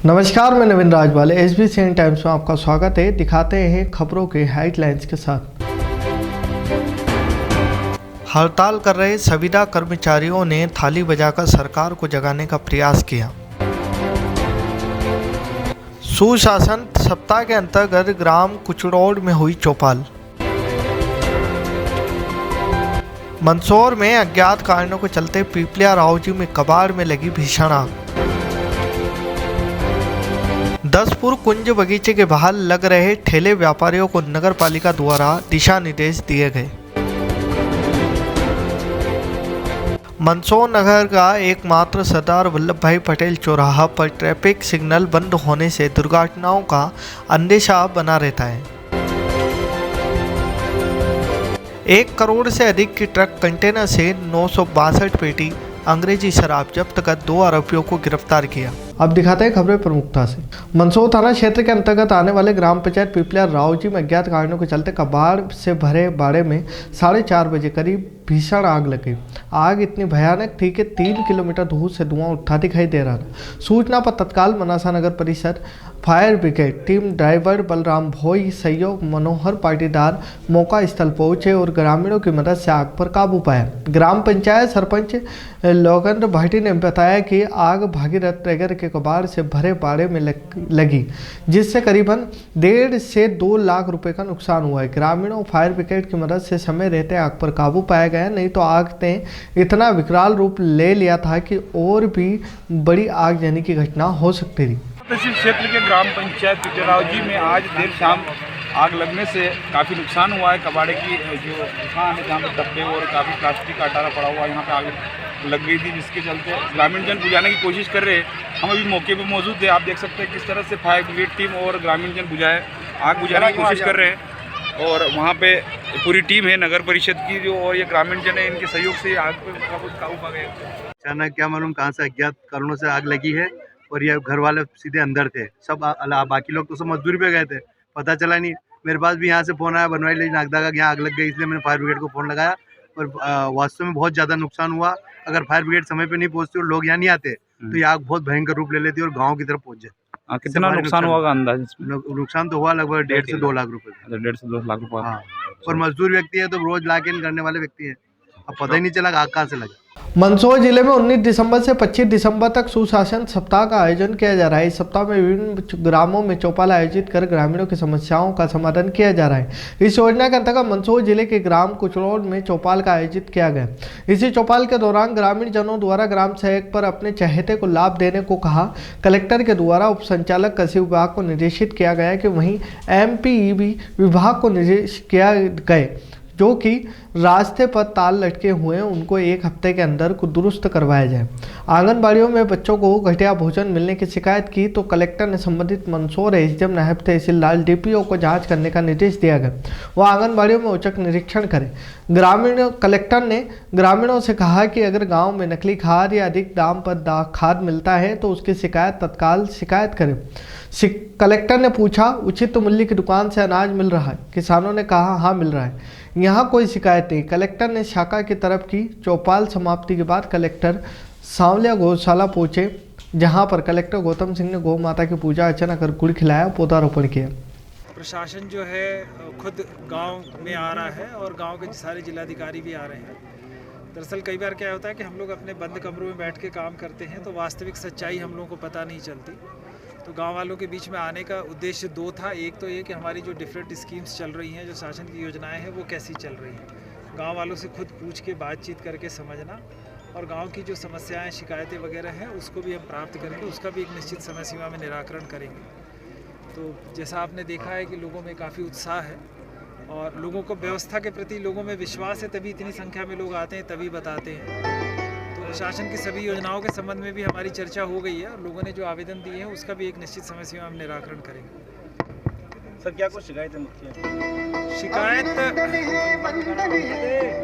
नमस्कार, मैं नवीन राजवाले SBCN times में आपका स्वागत है। दिखाते हैं खबरों के हेडलाइंस के साथ। हड़ताल कर रहे संविदा कर्मचारियों ने थाली बजाकर सरकार को जगाने का प्रयास किया। सुशासन सप्ताह के अंतर्गत ग्राम कुचड़ोड़ में हुई चौपाल। मंदसौर में अज्ञात कारणों के चलते पीपलिया रावजी में कबाड़ में लगी भीषण आग। दसपुर कुंज बगीचे के बाहर लग रहे ठेले व्यापारियों को नगर पालिका द्वारा दिशा निर्देश दिए गए। मंदसौर नगर का एकमात्र सरदार वल्लभ भाई पटेल चौराहा पर ट्रैफिक सिग्नल बंद होने से दुर्घटनाओं का अंदेशा बना रहता है। 1 करोड़ से अधिक की ट्रक कंटेनर से 962 पेटी अंग्रेजी शराब जब्त कर 2 आरोपियों को गिरफ्तार किया। अब दिखाते हैं खबरें प्रमुखता से। मंदसौर थाना क्षेत्र के अंतर्गत आने वाले ग्राम पंचायत पीपलिया रावजी में अज्ञात कारणों के चलते कबाड़ से भरे बाड़े में 4:30 बजे करीब भीषण आग लगी। आग इतनी भयानक थी कि 3 किलोमीटर दूर से धुआं उठता दिखाई दे रहा था। सूचना पर तत्काल मनासा नगर परिषद fire brigade team driver Balram Bhoi सहयोग मनोहर पाटीदार मौका स्थल पहुंचे और ग्रामीणों की मदद से आग पर काबू पाया। ग्राम पंचायत सरपंच लोकेंद्र भाटी ने बताया कि आग भागीरथ नगर के कबाड़ से भरे बाड़े में लगी, जिससे करीबन 1.5 से 2 लाख रुपए का नुकसान हुआ है। ग्रामीणों फायर ब्रिगेड की मदद से समय रहते आग पर काबू पाया गया, नहीं तो आग ने इतना विकराल रूप ले लिया था कि और भी बड़ी आगजनी की घटना हो सकती थी। तहसील क्षेत्र के ग्राम पंचायत पिपरावजी में आज देर शाम आग लगने से काफ़ी नुकसान हुआ है। कबाड़े की जो दुकान है जहाँ पर डब्बे और काफ़ी प्लास्टिक का अटारा पड़ा हुआ है, यहाँ पे आग लग गई थी, जिसके चलते ग्रामीण जन बुझाने की कोशिश कर रहे हैं। हम अभी मौके पर मौजूद थे। आप देख सकते हैं किस तरह से फायर ब्रिगेड टीम और ग्रामीण जन आग बुझाने की कोशिश कर रहे हैं और वहाँ पे पूरी टीम है नगर परिषद की जो और ये ग्रामीण जन है, इनके सहयोग से आग पर काबू पा गए। अचानक क्या मालूम कहाँ से अज्ञात कारणों से आग लगी है और ये घर वाले सीधे अंदर थे, सब बाकी लोग तो सब मजदूरी पे गए थे, पता चला नहीं। मेरे पास भी यहाँ से फ़ोन आया बनवाई ले नागदा का यहाँ आग लग गई, इसलिए मैंने फायर ब्रिगेड को फ़ोन लगाया और वास्तव में बहुत ज़्यादा नुकसान हुआ। अगर फायर ब्रिगेड समय पे नहीं पहुँचती और लोग यहाँ नहीं आते तो ये आग बहुत भयंकर रूप ले लेती और गाँव की तरफ पहुँच जाए। कितना नुकसान हुआ अंदाज? नुकसान तो हुआ लगभग 1.5 से 2 लाख रुपए। 1.5 से 2 लाख रुपए। हाँ, और मजदूर व्यक्ति है तो रोज लाके करने वाले व्यक्ति है, अब पता ही नहीं चला आग कहाँ से लगा। मंदसौर जिले में 19 दिसंबर से 25 दिसंबर तक सुशासन सप्ताह का आयोजन किया जा रहा है। इस सप्ताह में विभिन्न ग्रामों में चौपाल आयोजित कर ग्रामीणों की समस्याओं का समाधान किया जा रहा है। इस योजना के अंतर्गत मंदसौर जिले के ग्राम कुचड़ोड़ में चौपाल का आयोजित किया गया। इसी चौपाल के दौरान ग्रामीण जनों द्वारा ग्राम सेवक पर अपने चहेते को लाभ देने को कहा। कलेक्टर के द्वारा उप संचालक कृषि विभाग को निर्देशित किया गया कि वहीं MPEB विभाग को निर्देश किया गए जो कि रास्ते पर ताल लटके हुए हैं उनको 1 हफ्ते के अंदर को दुरुस्त करवाया जाए। आंगनबाड़ियों में बच्चों को घटिया भोजन मिलने की शिकायत की तो कलेक्टर ने संबंधित मंदसौर SDM नायब तहसीलदार DPO को जांच करने का निर्देश दिया गया। वह आंगनबाड़ियों में औचक निरीक्षण करें। कलेक्टर ने ग्रामीणों से कहा कि अगर गाँव में नकली खाद या अधिक दाम पर खाद मिलता है तो उसकी तत्काल शिकायत करें। कलेक्टर ने पूछा उचित मूल्य की दुकान से अनाज मिल रहा है? किसानों ने कहा हाँ मिल रहा है, यहाँ कोई शिकायत नहीं। कलेक्टर ने शाखा की तरफ की। चौपाल समाप्ति के बाद कलेक्टर सांवलिया गौशाला पहुंचे, जहां पर कलेक्टर गौतम सिंह ने गौ माता की पूजा अर्चना कर गुड़ खिलाया, पौधारोपण किया। प्रशासन जो है खुद गांव में आ रहा है और गांव के सारे जिलाधिकारी भी आ रहे हैं। दरअसल कई बार क्या होता है कि हम लोग अपने बंद कमरों में बैठ के काम करते हैं तो वास्तविक सच्चाई हम लोगों को पता नहीं चलती। तो गांव वालों के बीच में आने का उद्देश्य 2 था। एक तो ये कि हमारी जो डिफरेंट स्कीम्स चल रही हैं, जो शासन की योजनाएं हैं, वो कैसी चल रही हैं, गांव वालों से खुद पूछ के बातचीत करके समझना और गांव की जो समस्याएं शिकायतें वगैरह हैं उसको भी हम प्राप्त करेंगे, उसका भी एक निश्चित समय सीमा में निराकरण करेंगे। तो जैसा आपने देखा है कि लोगों में काफ़ी उत्साह है और लोगों को व्यवस्था के प्रति लोगों में विश्वास है, तभी इतनी संख्या में लोग आते हैं, तभी बताते हैं। शासन की सभी योजनाओं के संबंध में भी हमारी चर्चा हो गई है और लोगों ने जो आवेदन दिए हैं उसका भी एक निश्चित समय सीमा में निराकरण करेंगे। सर क्या कुछ शिकायत है? मुख्य शिकायत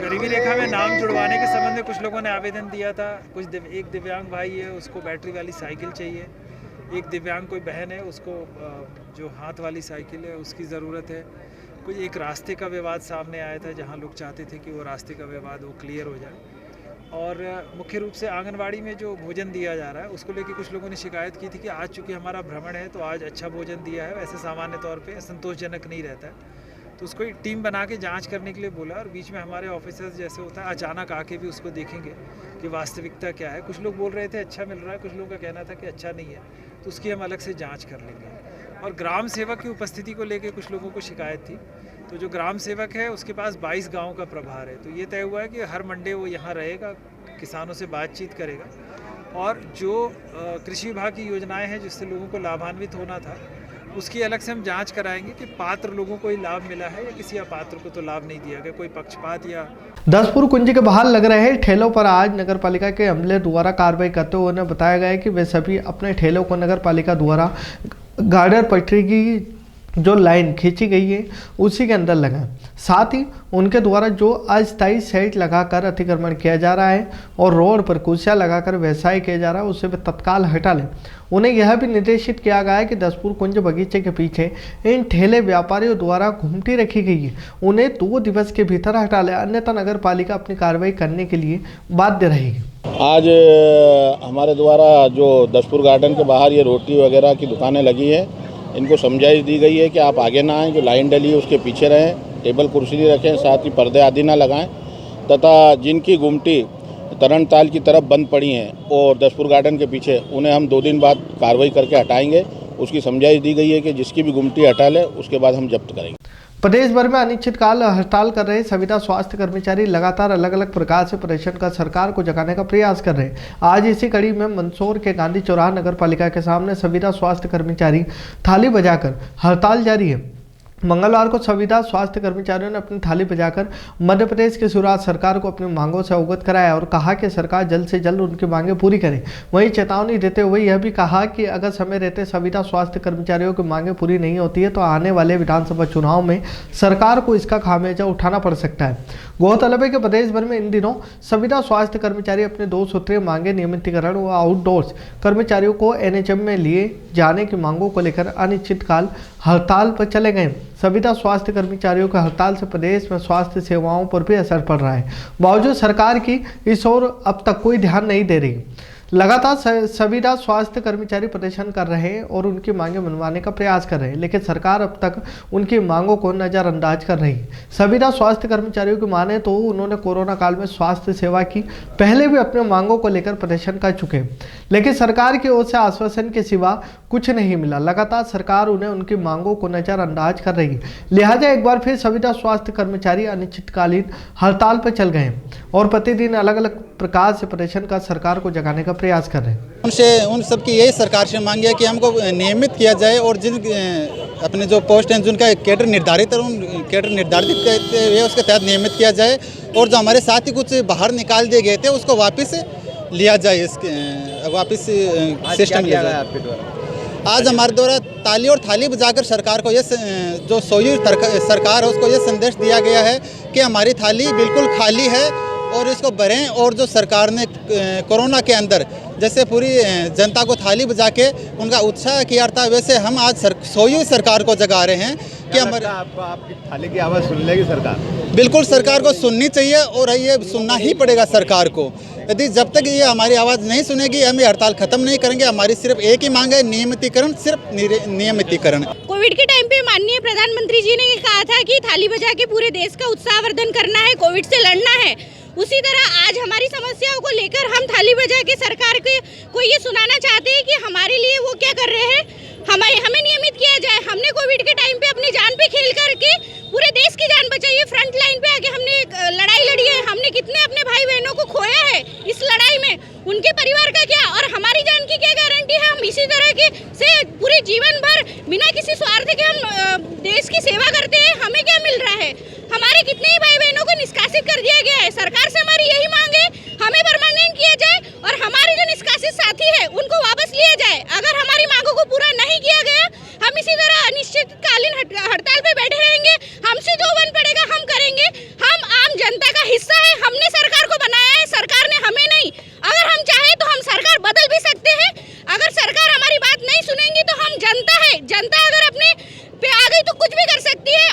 गरीबी रेखा में नाम जुड़वाने के संबंध में कुछ लोगों ने आवेदन दिया था। एक दिव्यांग भाई है, उसको बैटरी वाली साइकिल चाहिए। एक दिव्यांग कोई बहन है, उसको जो हाथ वाली साइकिल है उसकी ज़रूरत है। कोई एक रास्ते का विवाद सामने आया था जहाँ लोग चाहते थे कि वो रास्ते का विवाद वो क्लियर हो जाए। और मुख्य रूप से आंगनवाड़ी में जो भोजन दिया जा रहा है उसको लेके कुछ लोगों ने शिकायत की थी कि आज चूँकि हमारा भ्रमण है तो आज अच्छा भोजन दिया है, वैसे सामान्य तौर पे संतोषजनक नहीं रहता है। तो उसको एक टीम बना के जांच करने के लिए बोला और बीच में हमारे ऑफिसर्स जैसे होता है अचानक आके भी उसको देखेंगे कि वास्तविकता क्या है। कुछ लोग बोल रहे थे अच्छा मिल रहा है, कुछ लोगों का कहना था कि अच्छा नहीं है, तो उसकी हम अलग से जाँच कर लेंगे। और ग्राम सेवक की उपस्थिति को लेकर कुछ लोगों को शिकायत थी, तो जो ग्राम सेवक है उसके पास 22 गाँव का प्रभार है, तो ये तय हुआ है कि हर मंडे वो यहाँ रहेगा, किसानों से बातचीत करेगा और जो कृषि विभाग की योजनाएं हैं जिससे लोगों को लाभान्वित होना था उसकी अलग से हम जांच कराएंगे कि पात्र लोगों को ही लाभ मिला है या किसी अपात्र को तो लाभ नहीं दिया गया, कोई पक्षपात या। दसपुर कुंज के बाहर लग रहे ठेलों पर आज नगर पालिका के अमले द्वारा कार्रवाई करते हुए उन्हें बताया गया है कि वे सभी अपने ठेलों को नगर पालिका द्वारा गार्डर पटरी की जो लाइन खींची गई है उसी के अंदर लगाएं। साथ ही उनके द्वारा जो अस्थायी सेट लगाकर अतिक्रमण किया जा रहा है और रोड पर कुर्सियां लगाकर व्यवसाय किया जा रहा है उसे वे तत्काल हटा लें। उन्हें यह भी निर्देशित किया गया है कि दसपुर कुंज बगीचे के पीछे इन ठेले व्यापारियों द्वारा घुमटी रखी गई है, उन्हें 2 दिवस के भीतर हटा लें, अन्यथा नगर पालिका अपनी कार्रवाई करने के लिए बाध्य रहेगी। आज हमारे द्वारा जो दसपुर गार्डन के बाहर ये रोटी वगैरह की दुकानें लगी है, इनको समझाइश दी गई है कि आप आगे ना आएँ, जो लाइन डली है उसके पीछे रहें, टेबल कुर्सी रखें, साथ ही पर्दे आदि ना लगाएं तथा जिनकी गुमटी तरणताल की तरफ बंद पड़ी हैं और दसपुर गार्डन के पीछे उन्हें हम 2 दिन बाद कार्रवाई करके हटाएंगे। उसकी समझाइश दी गई है कि जिसकी भी गुमटी हटा ले उसके बाद हम जब्त करेंगे। प्रदेश भर में अनिश्चितकाल हड़ताल कर रहे संविदा स्वास्थ्य कर्मचारी लगातार अलग अलग प्रकार से परेशान कर सरकार को जगाने का प्रयास कर रहे हैं। आज इसी कड़ी में मंदसौर के गांधी चौराहा नगर पालिका के सामने संविदा स्वास्थ्य कर्मचारी थाली बजाकर हड़ताल जारी है। मंगलवार को संविदा स्वास्थ्य कर्मचारियों ने अपनी थाली बजाकर मध्य प्रदेश की शुरुआत सरकार को अपनी मांगों से अवगत कराया और कहा कि सरकार जल्द से जल्द उनकी मांगें पूरी करे। वहीं चेतावनी देते हुए यह भी कहा कि अगर समय रहते संविदा स्वास्थ्य कर्मचारियों की मांगें पूरी नहीं होती है तो आने वाले विधानसभा चुनाव में सरकार को इसका खामियाजा उठाना पड़ सकता है। गौरतलब है कि प्रदेश भर में इन दिनों संविदा स्वास्थ्य कर्मचारी अपने 2 सूत्रीय मांगे नियमितीकरण व आउटडोर्स कर्मचारियों को एनएचएम में लिए जाने की मांगों को लेकर अनिश्चितकाल हड़ताल पर चले गए। संविदा स्वास्थ्य कर्मचारियों की हड़ताल से प्रदेश में स्वास्थ्य सेवाओं पर भी असर पड़ रहा है। बावजूद सरकार की इस ओर अब तक कोई ध्यान नहीं दे रही। लगातार संविदा स्वास्थ्य कर्मचारी प्रदर्शन कर रहे हैं और उनकी मांगें मनवाने का प्रयास कर रहे हैं, लेकिन सरकार अब तक उनकी मांगों को नज़रअंदाज कर रही है। संविदा स्वास्थ्य कर्मचारियों की माने तो उन्होंने कोरोना काल में स्वास्थ्य सेवा की पहले भी अपने मांगों को लेकर प्रदर्शन कर चुके हैं, लेकिन सरकार की ओर से आश्वासन के सिवा कुछ नहीं मिला। लगातार सरकार उन्हें उनकी मांगों को नज़रअंदाज कर रही है, लिहाजा एक बार फिर संविदा स्वास्थ्य कर्मचारी अनिश्चितकालीन हड़ताल पर चल गए और प्रतिदिन अलग अलग प्रकार से प्रदर्शन कर सरकार को जगाने का प्रयास कर रहे हैं। उन सबकी यही सरकार से मांग है कि हमको नियमित किया जाए और जिन अपने जो पोस्ट हैं जिनका कैडर निर्धारित है उन कैडर निर्धारित करते हुए उसके तहत नियमित किया जाए और जो हमारे साथी कुछ बाहर निकाल दिए गए थे उसको वापस लिया जाए, इसके वापस सिस्टम लिया जाए आपके द्वारा। आज हमारे द्वारा ताली और थाली बजाकर सरकार को ये जो सोई सरकार है उसको ये संदेश दिया गया है कि हमारी थाली बिल्कुल खाली है और इसको भरें। और जो सरकार ने कोरोना के अंदर जैसे पूरी जनता को थाली बजा के उनका उत्साह किया था, वैसे हम आज सोई हुई सरकार को जगा रहे हैं कि हमारे आपकी थाली की आवाज़ सुन लेगी सरकार? बिल्कुल सरकार को सुननी चाहिए और ये सुनना ही पड़ेगा सरकार को। यदि जब तक ये हमारी आवाज़ नहीं सुनेगी हम ये हड़ताल खत्म नहीं करेंगे। हमारी सिर्फ एक ही मांग है, नियमितीकरण, सिर्फ नियमितीकरण। कोविड के टाइम पे माननीय प्रधानमंत्री जी ने कहा था कि थाली बजा के पूरे देश का उत्साहवर्धन करना है, कोविड से लड़ना है। उसी तरह आज हमारी समस्याओं को लेकर हम थाली बजा के सरकार को ये सुनाना चाहते हैं कि हमारे लिए वो क्या कर रहे हैं, हमें नियमित किया जाए। हमने कोविड के टाइम पे अपनी जान पे खेल करके पूरे देश की जान बचाई है, फ्रंट लाइन पे आके हमने लड़ाई लड़ी है। हमने कितने अपने भाई बहनों को खोया है इस लड़ाई में, उनके परिवार का क्या और हमारी जान की क्या गारंटी है। हम इसी तरह के से पूरे जीवन भर बिना किसी स्वार्थ के हम देश की सेवा करते हैं, हमें क्या मिल रहा है। हमारे कितने ही भाई बहनों को निष्कासित कर दिया गया है। सरकार से हमारी यही मांग है, हमें परमानेंट किया जाए और हमारे जो निष्कासित साथी है उनको वापस लिया जाए। अगर हमारी मांगों को पूरा नहीं किया गया हम इसी तरह अनिश्चितकालीन हड़ताल पे बैठे रहेंगे। हमसे जो बन पड़ेगा हम करेंगे। हम आम जनता का हिस्सा है, हमने सरकार को बनाया है, सरकार ने हमें नहीं। अगर हम चाहें तो हम सरकार बदल भी सकते हैं। अगर सरकार हमारी बात नहीं सुनेंगी तो हम जनता है, जनता अगर अपने पे आ गई तो कुछ भी कर सकती है।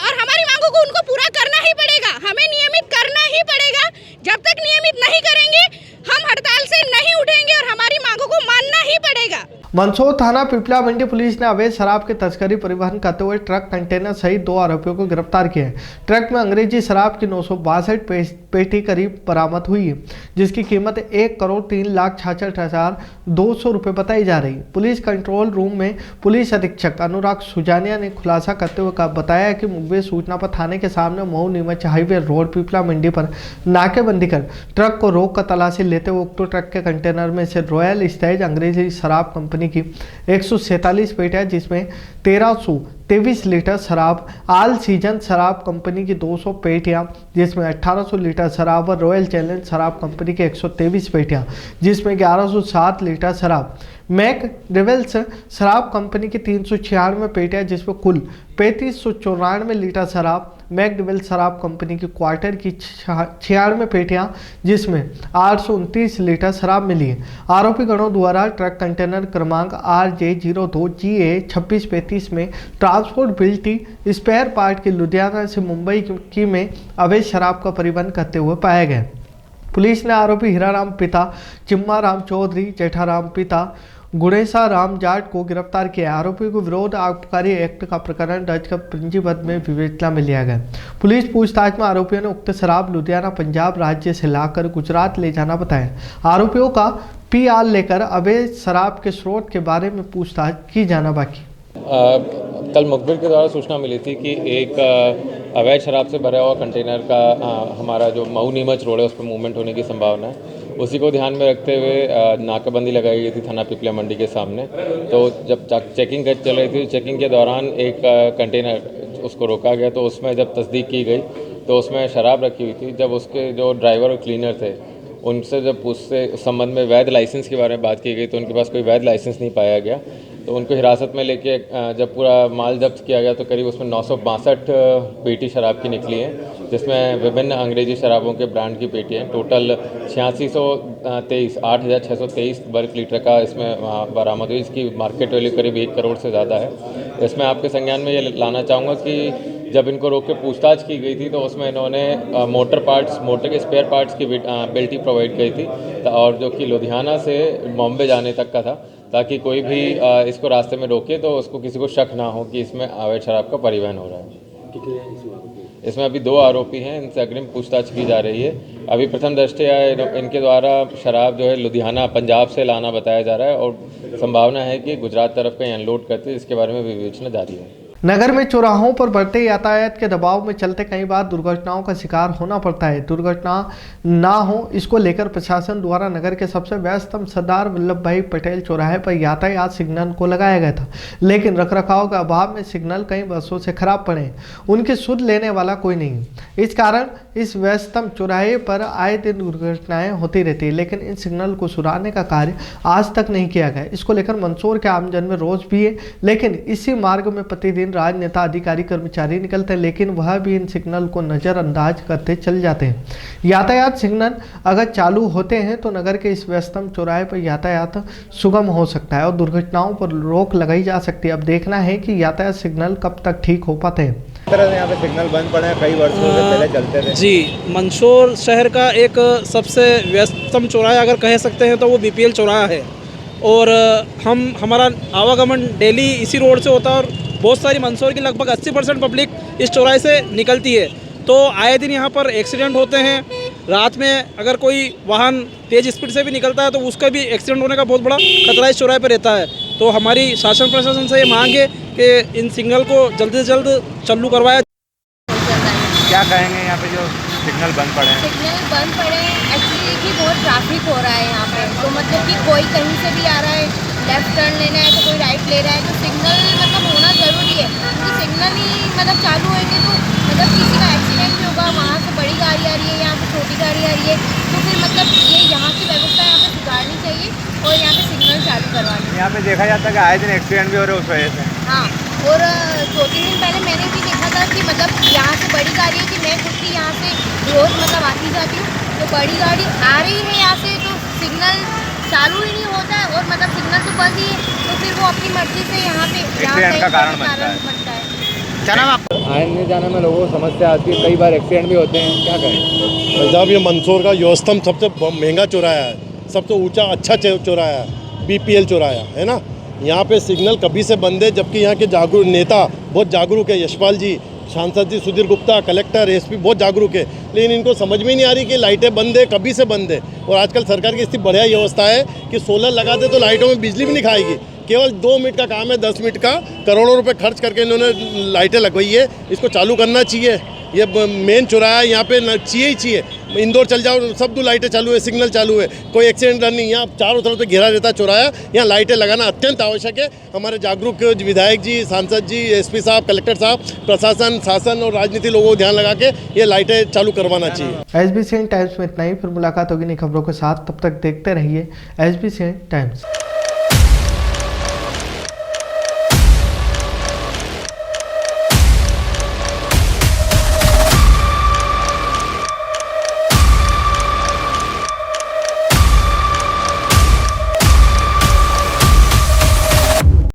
मंदसौर थाना पिपला मंडी पुलिस ने अवैध शराब की तस्करी परिवहन करते हुए ट्रक कंटेनर सहित 2 आरोपियों को गिरफ्तार किया है। ट्रक में अंग्रेजी शराब की 962 पेटी करीब बरामद हुई है, जिसकी कीमत 1,03,66,200 रुपये बताई जा रही है। पुलिस कंट्रोल रूम में पुलिस अधीक्षक अनुराग सुजानिया ने खुलासा करते हुए बताया कि मुखबिर सूचना पर थाने के सामने मऊ नीमच हाईवे रोड पिपला मंडी पर नाकेबंदी कर ट्रक को रोक कर तलाशी लेते हुए उक्त ट्रक के कंटेनर में से रॉयल स्टेज अंग्रेजी शराब कंपनी की 147 पेटियां, जिसमें 1323 लीटर शराब, आल सीजन शराब कंपनी की 200 पेटियां, जिसमें 1800 लीटर शराब और रॉयल चैलेंज शराब कंपनी की 123 पेटियां, जिसमें 1107 लीटर शराब, मैक डिवेल्स शराब कंपनी की 396 पेटियां, जिसमें कुल 3594 लीटर शराब, मैक डिवेल्स शराब कंपनी की क्वार्टर की 96 पेटियां, जिसमें 829 लीटर शराब मिली है। आरोपी गणों द्वारा ट्रक कंटेनर क्रमांक RJ02GA2635 में ट्रांसपोर्टेबिलिटी स्पेयर पार्ट की लुधियाना से मुंबई की में अवैध शराब का परिवहन करते हुए पाया गया। पुलिस ने आरोपी हीराराम पिता चिम्मा राम चौधरी, जेठाराम पिता गुणेशा राम जाट को गिरफ्तार किया। आरोपी को विरोध आबकारी एक्ट का प्रकरण दर्ज कर पंजीबद्ध में विवेचना में लिया गया। पुलिस पूछताछ में आरोपियों ने उक्त शराब लुधियाना पंजाब राज्य से लाकर गुजरात ले जाना बताया। आरोपियों का PR लेकर अवैध शराब के स्रोत के बारे में पूछताछ की जाना बाकी। कल मुखबिर के द्वारा सूचना मिली थी कि एक अवैध शराब से भरा हुआ कंटेनर का हमारा जो मऊ नीमच रोड है उस पर मूवमेंट होने की संभावना है। उसी को ध्यान में रखते हुए नाकाबंदी लगाई गई थी थाना पिपला मंडी के सामने। तो जब चेकिंग चल रही थी, चेकिंग के दौरान एक कंटेनर उसको रोका गया, तो उसमें जब तस्दीक की गई तो उसमें शराब रखी हुई थी। जब उसके जो ड्राइवर और क्लीनर थे उनसे जब उससे उस संबंध में वैध लाइसेंस के बारे में बात की गई तो उनके पास कोई वैध लाइसेंस नहीं पाया गया। तो उनको हिरासत में लेके जब पूरा माल जब्त किया गया तो करीब उसमें 962 पेटी शराब की निकली है, जिसमें विभिन्न अंग्रेजी शराबों के ब्रांड की पेटियाँ टोटल 8,623 वर्ग लीटर का इसमें बरामद हुई। इसकी मार्केट वैल्यू करीब 1 करोड़ से ज़्यादा है। इसमें आपके संज्ञान में ये लाना चाहूँगा कि जब इनको रोक के पूछताछ की गई थी तो उसमें इन्होंने मोटर के स्पेयर पार्ट्स की बिल्टी प्रोवाइड की थी, और जो कि लुधियाना से बॉम्बे जाने तक का था, ताकि कोई भी इसको रास्ते में रोके तो उसको किसी को शक ना हो कि इसमें अवैध शराब का परिवहन हो रहा है। इसमें अभी 2 आरोपी हैं, इनसे अग्रिम पूछताछ की जा रही है। अभी प्रथम दृष्टया इनके द्वारा शराब जो है लुधियाना पंजाब से लाना बताया जा रहा है और संभावना है कि गुजरात तरफ कहीं अनलोड करते, इसके बारे में विवेचना जारी है। नगर में चौराहों पर बढ़ते यातायात के दबाव में चलते कई बार दुर्घटनाओं का शिकार होना पड़ता है। दुर्घटना ना हो इसको लेकर प्रशासन द्वारा नगर के सबसे व्यस्तम सरदार वल्लभ भाई पटेल चौराहे पर यातायात सिग्नल को लगाया गया था, लेकिन रखरखाव के अभाव में सिग्नल कई वर्षों से खराब पड़े, उनकी सुध लेने वाला कोई नहीं। इस कारण इस व्यस्तम चौराहे पर आए दिन दुर्घटनाएं होती रहती है, लेकिन इन सिग्नल को सुधारने का कार्य आज तक नहीं किया गया। इसको लेकर मंदसौर के आमजन में रोष भी है, लेकिन इसी मार्ग में प्रतिदिन राजनेता, अधिकारी, कर्मचारी निकलते हैं, लेकिन वह भी इन सिग्नल को नज़रअंदाज करते चल जाते हैं। यातायात सिग्नल अगर चालू होते हैं तो नगर के इस व्यस्तम चौराहे पर यातायात सुगम हो सकता है और दुर्घटनाओं पर रोक लगाई जा सकती है। अब देखना है कि यातायात सिग्नल कब तक ठीक हो पाते हैं। यहाँ पे सिग्नल बंद पड़े हैं, कई वर्षों से पहले चलते थे। जी, मंदसौर शहर का एक सबसे व्यस्तम चौराहा अगर कह सकते हैं तो वो BPL चौराहा है, और हमारा आवागमन डेली इसी रोड से होता है और बहुत सारी मंदसौर की लगभग 80% पब्लिक इस चौराहे से निकलती है। तो आए दिन यहाँ पर एक्सीडेंट होते हैं। रात में अगर कोई वाहन तेज़ स्पीड से भी निकलता है तो उसका भी एक्सीडेंट होने का बहुत बड़ा खतरा इस चौराहे पर रहता है। तो हमारी शासन प्रशासन से ये मांग है कि इन सिग्नल को जल्द से जल्द चालू करवाया। क्या कहेंगे यहाँ पे जो सिग्नल बंद पड़े हैं? सिग्नल बंद पड़े हैं एक्चुअली कि बहुत ट्रैफिक हो रहा है यहाँ पे, तो मतलब कि कोई कहीं से भी आ रहा है, लेफ्ट टर्न लेना है तो कोई राइट ले रहा है, तो सिग्नल मतलब होना ज़रूरी है, क्योंकि सिग्नल ही मतलब चालू होंगे तो मतलब किसी का एक्सीडेंट भी होगा, वहाँ से बड़ी गाड़ी आ रही है, यहाँ पे छोटी गाड़ी आ रही है, तो फिर मतलब ये यहाँ की व्यवस्था यहाँ पे सुधारनी चाहिए और यहाँ पे सिग्नल चालू करवानी। यहाँ पे देखा जाता है कि आए दिन एक्सीडेंट भी हो रहे हैं उस वजह से। हाँ, और 2-3 दिन पहले मैंने भी देखा था कि मतलब यहाँ से बड़ी गाड़ी है कि मैं खुद की यहाँ से रोज़ मतलब आती जाती हूँ, तो बड़ी गाड़ी आ रही है यहाँ से तो सिग्नल चालू ही नहीं होता है और मतलब सिग्नल तो बंद ही है, तो फिर वो अपनी मर्जी से यहाँ पे एक्सीडेंट का कारण बनता है। क्या नाम आपका? आने जाने में लोगों को समस्या आती है, कई बार एक्सीडेंट भी होते हैं, क्या करें? पंजाब ये मंदसौर का व्यवस्थम सबसे महंगा चौराहा है, सबसे ऊंचा अच्छा चौराहा है, BPL चौराहा है ना। यहाँ पे सिग्नल कभी से बंद है, जबकि यहाँ के जागरूक नेता बहुत जागरूक है, यशपाल जी, सांसद जी सुधीर गुप्ता, कलेक्टर, एसपी बहुत जागरूक है, लेकिन इनको समझ में ही नहीं आ रही कि लाइटें बंद है, कभी से बंद है। और आजकल सरकार की स्थिति बढ़िया व्यवस्था है कि सोलर लगा दे तो लाइटों में बिजली भी नहीं खाएगी। केवल 2 मिनट का काम है, 10 मिनट का, करोड़ों रुपए खर्च करके इन्होंने लाइटें लगवाई है। इसको चालू करना चाहिए। ये मेन चौराहा है, यहाँ पे चाहिए ही चाहिए। इंदौर चल जाओ, सब दो लाइटें चालू है, सिग्नल चालू है, कोई एक्सीडेंट नहीं। यहाँ चारों तरफ से घेरा रहता है चौराहा, यहाँ लाइटें लगाना अत्यंत आवश्यक है। हमारे जागरूक विधायक जी, सांसद जी, एसपी साहब, कलेक्टर साहब, प्रशासन, शासन और राजनीति लोगों को ध्यान लगा के ये लाइटें चालू करवाना चाहिए। SBCN टाइम्स में इतना ही, फिर मुलाकात होगी नई खबरों के साथ। तब तक देखते रहिए SBCN टाइम्स।